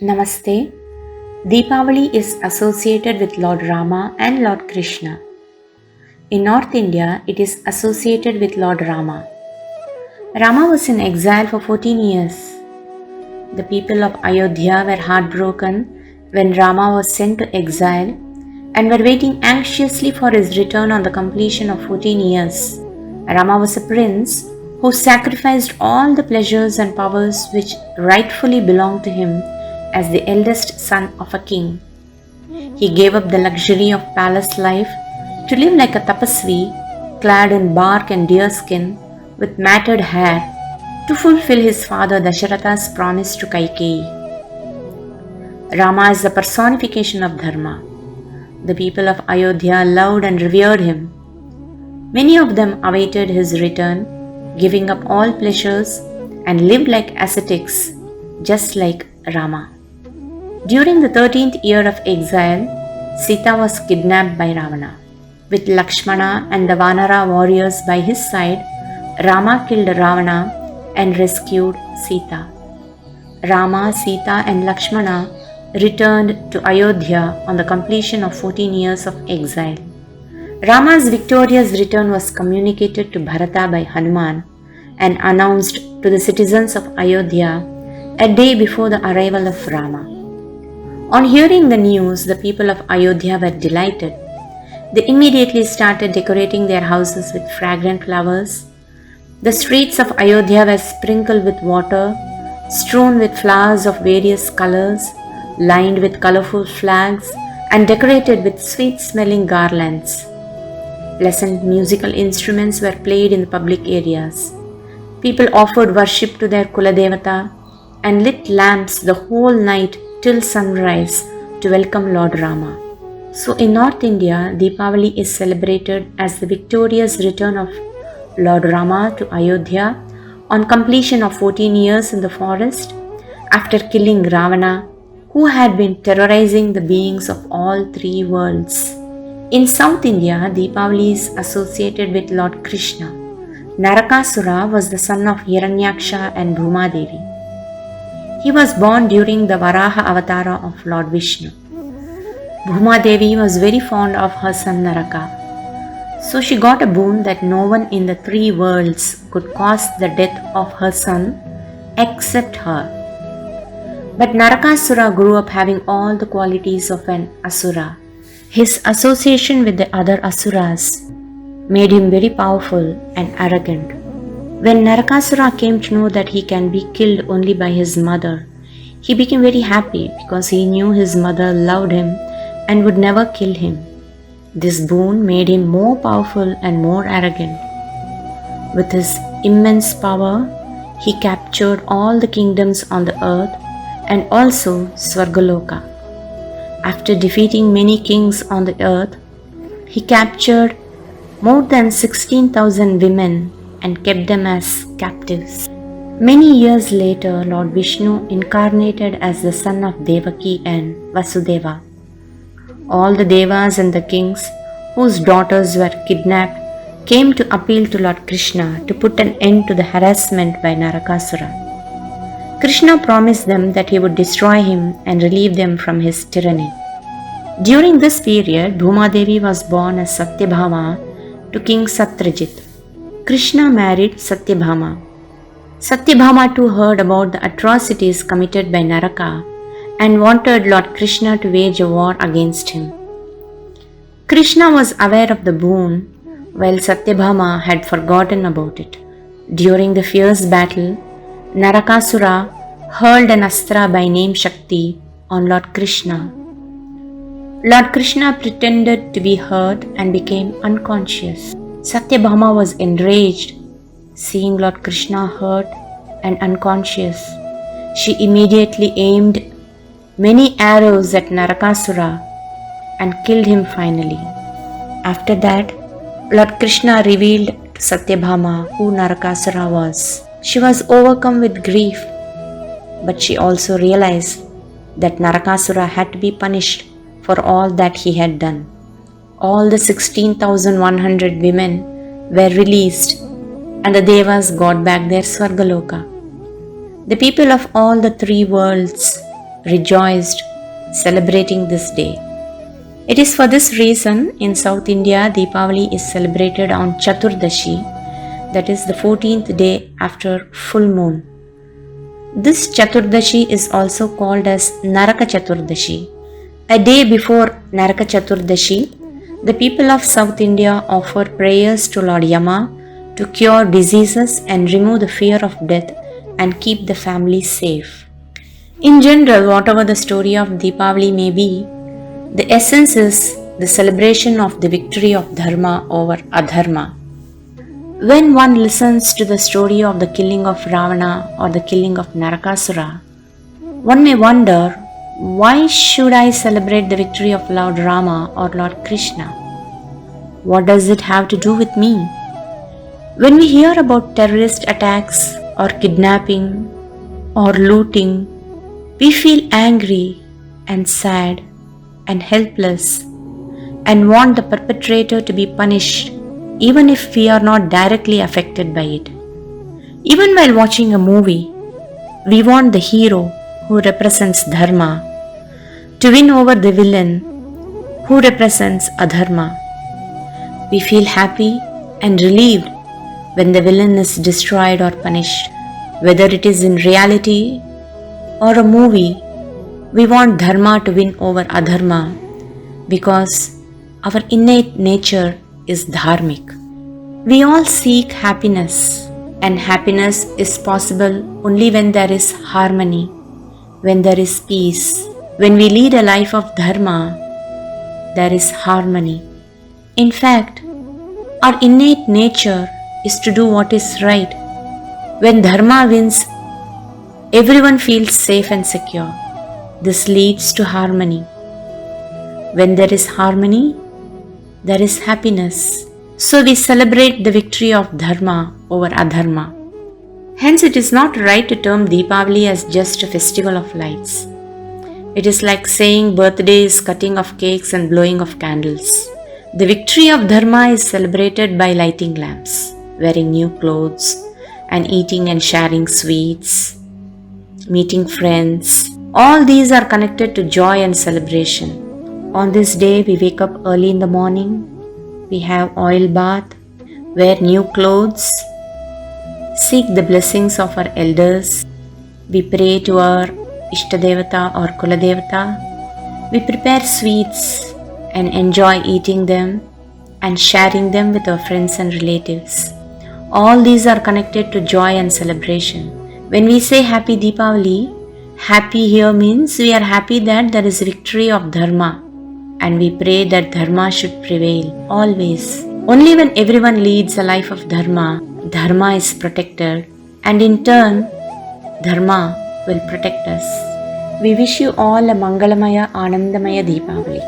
Namaste. Deepavali is associated with Lord Rama and Lord Krishna. In North India, it is associated with Lord Rama. Rama was in exile for 14 years. The people of Ayodhya were heartbroken when Rama was sent to exile and were waiting anxiously for his return on the completion of 14 years. Rama was a prince who sacrificed all the pleasures and powers which rightfully belonged to him as the eldest son of a king. He gave up the luxury of palace life to live like a tapasvi, clad in bark and deerskin, with matted hair, to fulfill his father Dasharatha's promise to Kaikeyi. Rama is the personification of Dharma. The people of Ayodhya loved and revered him. Many of them awaited his return, giving up all pleasures and lived like ascetics, just like Rama. During the 13th year of exile, Sita was kidnapped by Ravana. With Lakshmana and the Vanara warriors by his side, Rama killed Ravana and rescued Sita. Rama, Sita and Lakshmana returned to Ayodhya on the completion of 14 years of exile. Rama's victorious return was communicated to Bharata by Hanuman and announced to the citizens of Ayodhya a day before the arrival of Rama. On hearing the news, the people of Ayodhya were delighted. They immediately started decorating their houses with fragrant flowers. The streets of Ayodhya were sprinkled with water, strewn with flowers of various colors, lined with colorful flags, and decorated with sweet-smelling garlands. Pleasant musical instruments were played in the public areas. People offered worship to their Kuladevata and lit lamps the whole night till sunrise to welcome Lord Rama. So in North India, Deepavali is celebrated as the victorious return of Lord Rama to Ayodhya on completion of 14 years in the forest after killing Ravana, who had been terrorizing the beings of all three worlds. In South India, Deepavali is associated with Lord Krishna. Narakasura was the son of Hiranyaksha and Bhuma Devi. He was born during the Varaha Avatara of Lord Vishnu. Bhuma Devi was very fond of her son Naraka. So she got a boon that no one in the three worlds could cause the death of her son except her. But Narakasura grew up having all the qualities of an Asura. His association with the other Asuras made him very powerful and arrogant. When Narakasura came to know that he can be killed only by his mother, he became very happy because he knew his mother loved him and would never kill him. This boon made him more powerful and more arrogant. With his immense power, he captured all the kingdoms on the earth and also Swargaloka. After defeating many kings on the earth, he captured more than 16,000 women and kept them as captives. Many years later, Lord Vishnu incarnated as the son of Devaki and Vasudeva. All the devas and the kings whose daughters were kidnapped came to appeal to Lord Krishna to put an end to the harassment by Narakasura. Krishna promised them that he would destroy him and relieve them from his tyranny. During this period, Bhuma Devi was born as Satyabhama to King Satyajit. Krishna married Satyabhama. Satyabhama too heard about the atrocities committed by Naraka and wanted Lord Krishna to wage a war against him. Krishna was aware of the boon while Satyabhama had forgotten about it. During the fierce battle, Narakasura hurled an astra by name Shakti on Lord Krishna. Lord Krishna pretended to be hurt and became unconscious. Satyabhama was enraged, seeing Lord Krishna hurt and unconscious. She immediately aimed many arrows at Narakasura and killed him finally. After that, Lord Krishna revealed to Satyabhama who Narakasura was. She was overcome with grief, but she also realized that Narakasura had to be punished for all that he had done. All the 16,100 women were released and the Devas got back their Swargaloka. The people of all the three worlds rejoiced, celebrating this day. It is for this reason in South India, Deepavali is celebrated on Chaturdashi, that is the 14th day after full moon. This Chaturdashi is also called as Naraka Chaturdashi. A day before Naraka Chaturdashi, the people of South India offer prayers to Lord Yama to cure diseases and remove the fear of death and keep the family safe. In general, whatever the story of Deepavali may be, the essence is the celebration of the victory of Dharma over Adharma. When one listens to the story of the killing of Ravana or the killing of Narakasura, one may wonder, why should I celebrate the victory of Lord Rama or Lord Krishna? What does it have to do with me? When we hear about terrorist attacks or kidnapping or looting, we feel angry and sad and helpless and want the perpetrator to be punished, even if we are not directly affected by it. Even while watching a movie, we want the hero who represents Dharma to win over the villain who represents Adharma. We feel happy and relieved when the villain is destroyed or punished. Whether it is in reality or a movie, we want Dharma to win over Adharma because our innate nature is dharmic. We all seek happiness, and happiness is possible only when there is harmony, when there is peace. When we lead a life of Dharma, there is harmony. In fact, our innate nature is to do what is right. When Dharma wins, everyone feels safe and secure. This leads to harmony. When there is harmony, there is happiness. So we celebrate the victory of Dharma over Adharma. Hence, it is not right to term Deepavali as just a festival of lights. It is like saying birthday is cutting of cakes and blowing of candles. The victory of Dharma is celebrated by lighting lamps, wearing new clothes, and eating and sharing sweets, meeting friends. All these are connected to joy and celebration. On this day, we wake up early in the morning, we have oil bath, wear new clothes, seek the blessings of our elders, we pray to our Ishtadevata or Kuladevata, we prepare sweets and enjoy eating them and sharing them with our friends and relatives. All these are connected to joy and celebration. When we say Happy Deepavali, happy here means we are happy that there is victory of Dharma, and we pray that Dharma should prevail always. Only when everyone leads a life of Dharma, Dharma is protected, and in turn, Dharma will protect us. We wish you all a Mangalamaya Anandamaya Deepavali.